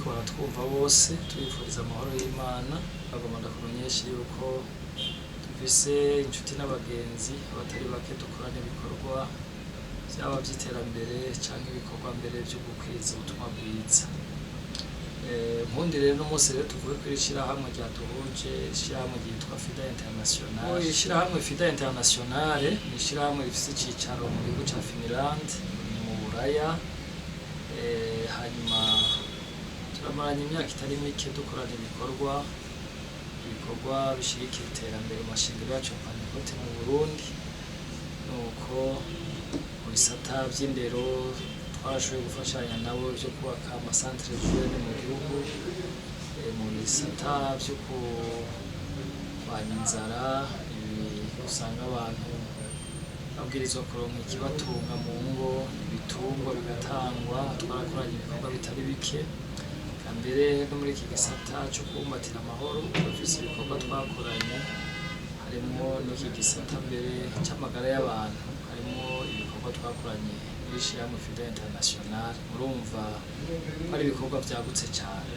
abariko baratwumva bose tubifuriza amahoro y'Imana. Bagomba ndakumenyesha yuko dufise inshuti n'abagenzi abatari bake dukorana ibikorwa vyaba vy'iterambere canke ibikorwa mbere vyo gukwiza ubutumwa bwiza. Nkundire rero umunsi rero tuvuye kuri ishirahamwe ryaduhuje, ishirahamwe ryitwa FIDA International. Ishirahamwe FIDA International ni ishirahamwe rifise icicaro mu gihugu ca Finland mu Buraya. Hanyuma turamaranye imyaka itari mike dukorana ibikorwa bishigikira iterambere mu mashingiro yacu ya Pantecote mu Burundi. Nuko mu bisata vy'indero twarashoboye gufashanya nabo vyo kubaka amasantere jeune mu gihugu, mu bisata vyo kurwanya inzara, usanga abantu babwirizwa kuronka ikibatunga mu ngo, ibitungwa bigatangwa. Twarakoranye ibikorwa bitari bike, mbere no muri iki gisata co kubumbatira amahoro dufise ibikorwa twakoranye, harimwo n'iki gisata mbere c'amagara y'abantu, harimwo ibikorwa twakoranye n'ishirahamwe FIDA International. Murumva ko ari ibikorwa vyagutse cane.